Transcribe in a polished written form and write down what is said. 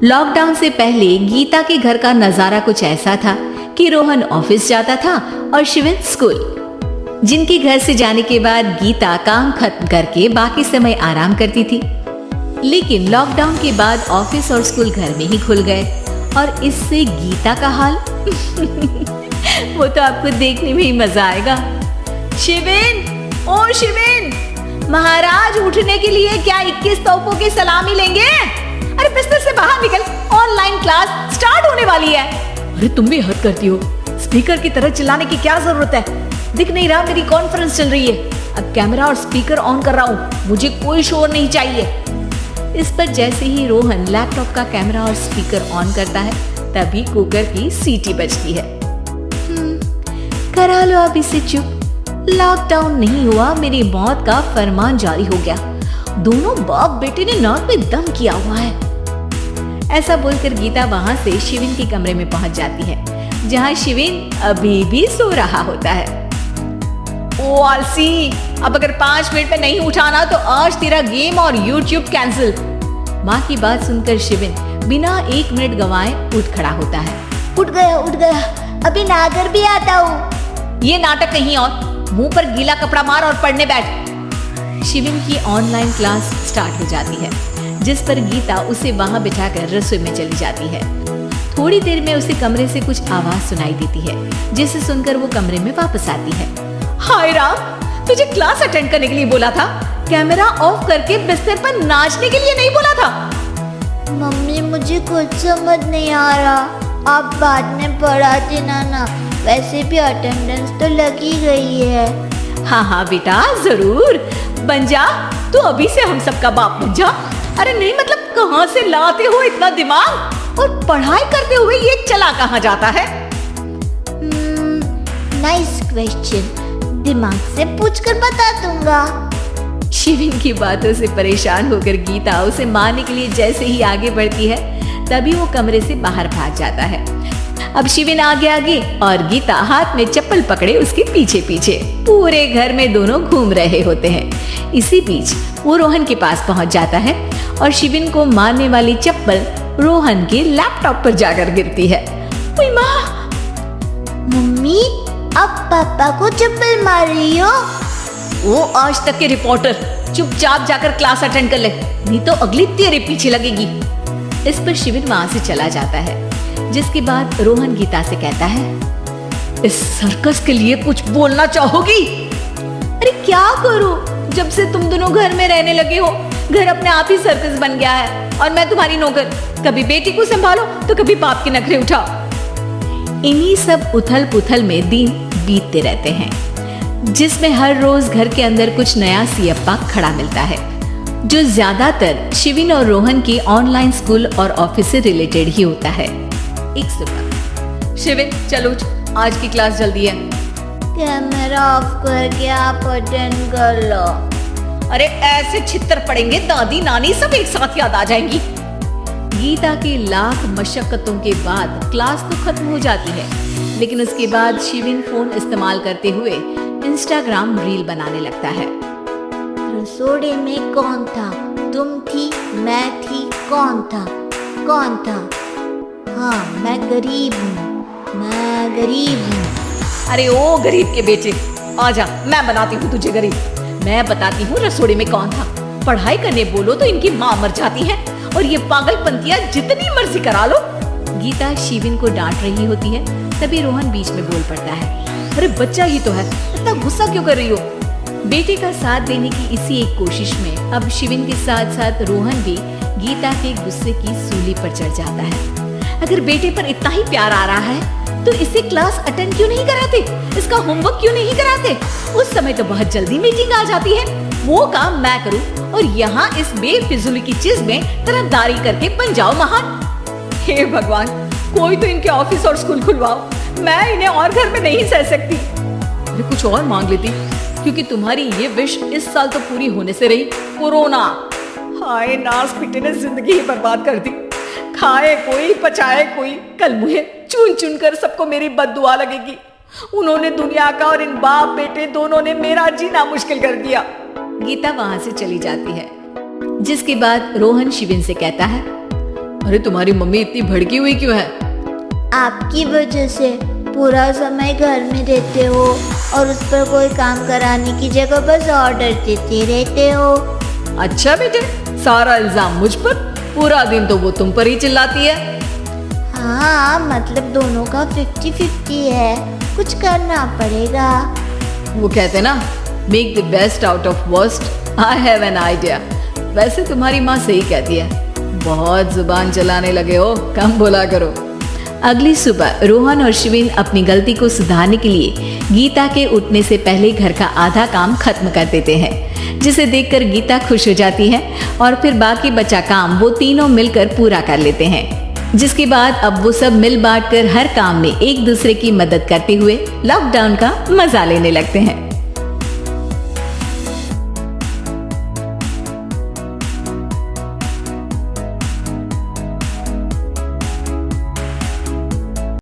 Lockdown से पहले गीता के घर का नजारा कुछ ऐसा था कि रोहन ऑफिस जाता था और शिविन स्कूल। जिनके घर से जाने के बाद गीता काम खत्म करके बाकी समय आराम करती थी। लेकिन लॉकडाउन के बाद ऑफिस और स्कूल घर में ही खुल गए और इससे गीता का हाल वो तो आपको देखने में ही मजा आएगा। शिविन, ओ शिविन, महाराज उठने के लिए क्या 21 तोपों की सलामी लेंगे? अरे बिस्तर से बाहर निकल, ऑनलाइन क्लास स्टार्ट होने वाली है। अरे तुम भी हद करती हो, स्पीकर की तरह चिल्लाने की क्या जरूरत है? दिख नहीं रहा मेरी कॉन्फ्रेंस चल रही है। अब कैमरा और स्पीकर ऑन कर रहा हूँ, मुझे कोई शोर नहीं चाहिए। इस पर जैसे ही रोहन लैपटॉप का कैमरा और स्पीकर ऑन करता है तभी कुकर की सीटी बजती है। करा लो अब इसे चुप। लॉकडाउन नहीं हुआ, मेरी मौत का फरमान जारी हो गया। दोनों बाप बेटे ने नाक में दम किया हुआ है। ऐसा बोलकर गीता वहां से शिविन के कमरे में पहुंच जाती है, जहां शिविन अभी भी सो रहा होता है। ओ आलसी, अब अगर 5 मिनट में नहीं उठाना तो आज तेरा गेम और यूट्यूब कैंसिल। माँ की बात सुनकर शिविन बिना 1 मिनट गंवाए उठ खड़ा होता है। उठ गया, अभी नागर भी आता हूँ। ये नाटक नहीं और मुंह पर गीला कपड़ा मार और पढ़ने बैठ। शिविन की ऑनलाइन क्लास स्टार्ट हो जाती है, जिस पर गीता उसे वहां बिठाकर रसोई में चली जाती है। थोड़ी देर में उसे कमरे से कुछ आवाज सुनाई देती है, जिसे सुनकर वो कमरे में वापस आती है। हाय राम, तुझे क्लास अटेंड करने के लिए बोला था, कैमरा ऑफ करके बिस्तर पर नाचने के लिए नहीं बोला था। मम्मी मुझे कुछ समझ नहीं आ रहा, आप बाद में पढ़ा देना ना, वैसे भी अटेंडेंस तो लगी गई है। हाँ बेटा जरूर, बन जा तू, अभी से हम सबका बाप बन जा। अरे नहीं मतलब कहाँ से लाते हो इतना दिमाग, और पढ़ाई करते हुए ये चला कहाँ जाता है? नाइस क्वेश्चन, दिमाग से पूछकर बता दूंगा। शिविन की बातों से परेशान होकर गीता उसे मारने के लिए जैसे ही आगे बढ़ती है तभी वो कमरे से बाहर भाग जाता है। अब शिविन आगे और गीता हाथ में चप्पल पकड़े उसके पीछे पूरे घर में दोनों घूम रहे होते हैं। इसी बीच वो रोहन के पास पहुंच जाता है और शिविन को मारने वाली चप्पल रोहन के लैपटॉप पर जाकर गिरती है। ओए माँ! मम्मी, अब पापा को चप्पल मार रही हो? वो आज तक के रिपोर्टर, चुपचाप जाकर क्लास अटेंड कर ले, नहीं तो अगली तेरे पीछे लगेगी। इस पर शिविन वहां से चला जाता है, जिसके बाद रोहन गीता से कहता है, इस सर्कस के लिए कुछ बोलना चाहोगी? अरे क्या करूं, जब से तुम दोनों घर में रहने लगे हो, घर अपने आप ही सर्कस बन गया है और मैं तुम्हारी नौकर। कभी बेटी को संभालो तो कभी बाप के नखरे उठाओ। इन्हीं सब उथल पुथल में दिन बीतते रहते हैं, जिसमें हर रोज घर के अंदर कुछ नया सियप्पा खड़ा मिलता है, जो ज्यादातर शिविन और रोहन की ऑनलाइन स्कूल और ऑफिस से रिलेटेड ही होता है। एक सुबह, शिविन चलो, आज की क्लास जल्दी है। कैमरा ऑफ करके आप अटेंड कर लो। अरे ऐसे छित्तर पड़ेंगे, दादी नानी सब एक साथ याद आ जाएंगी। गीता की लाख मशक्कतों के बाद क्लास तो खत्म हो जाती है, लेकिन उसके बाद शिविन फोन इस्तेमाल करते हुए इंस्टाग्राम रील बनाने लगता है। रसोड़े में कौन था? तुम थी, मैं थी, कौन था? हाँ, मैं गरीब हूँ। अरे ओ गरीब के बेटे, आजा, मैं बनाती हूँ तुझे गरीब। मैं बताती हूँ रसोड़े में कौन था। पढ़ाई करने बोलो तो इनकी माँ मर जाती है, और ये पागलपंतियाँ जितनी मर्जी करा लो। गीता शिविन को डांट रही होती है, तभी रोहन बीच में बोल पड़ता है। अरे बच्चा ही तो है, इतना गुस्सा क्यों कर रही हो? बेटे का साथ देने की इसी एक कोशिश में अब शिविन के साथ साथ रोहन भी गीता के गुस्से की सूली पर चढ़ जाता है। अगर बेटे पर इतना ही प्यार आ रहा है तो इसे क्लास अटेंड क्यों नहीं कराते, इसका होमवर्क क्यों नहीं कराते? उस समय तो बहुत जल्दी मीटिंग आ जाती है, वो काम मैं करूं और यहाँ इस बेफिजूल की चीज में तरफदारी करके बन जाओ महान। हे भगवान, कोई तो इनके ऑफिस और स्कूल खुलवाओ, मैं इन्हें और घर में नहीं सह सकती। मैं कुछ और मांग लेती, क्योंकि तुम्हारी ये विश इस साल तो पूरी होने से रही, कोरोना। हाय नास पिटे ने जिंदगी ही बर्बाद कर दी। खाए कोई पचाए कोई, कल मुझे चुन चुन कर सबको मेरी बद्दुआ लगेगी। उन्होंने दुनिया का और इन बाप बेटे दोनों ने मेरा जीना मुश्किल कर दिया। गीता वहां से चली जाती है, जिसके बाद रोहन शिविन से कहता है, अरे तुम्हारी मम्मी इतनी भड़की हुई क्यों है? आपकी वजह से पूरा समय घर में रहते हो और उस पर कोई काम कराने की जगह बस ऑर्डर देते रहते हो। अच्छा बेटे, सारा इल्जाम मुझ पर, पूरा दिन तो वो तुम पर ही चिल्लाती है। हाँ, मतलब दोनों का 50-50 है, कुछ करना पड़ेगा। वो कहते ना, make the best out of worst. I have an idea. वैसे तुम्हारी माँ सही कहती है, बहुत जुबान चलाने लगे हो, कम बोला करो। अगली सुबह रोहन और शिविन अपनी गलती को सुधारने के लिए गीता के उठने से पहले घर का आधा काम खत्म कर देते हैं, जिसे देखकर गीता खुश हो जाती है और फिर बाकी बचा काम वो तीनों मिलकर पूरा कर लेते हैं। जिसके बाद अब वो सब मिल बांट कर हर काम में एक दूसरे की मदद करते हुए लॉकडाउन का मजा लेने लगते हैं।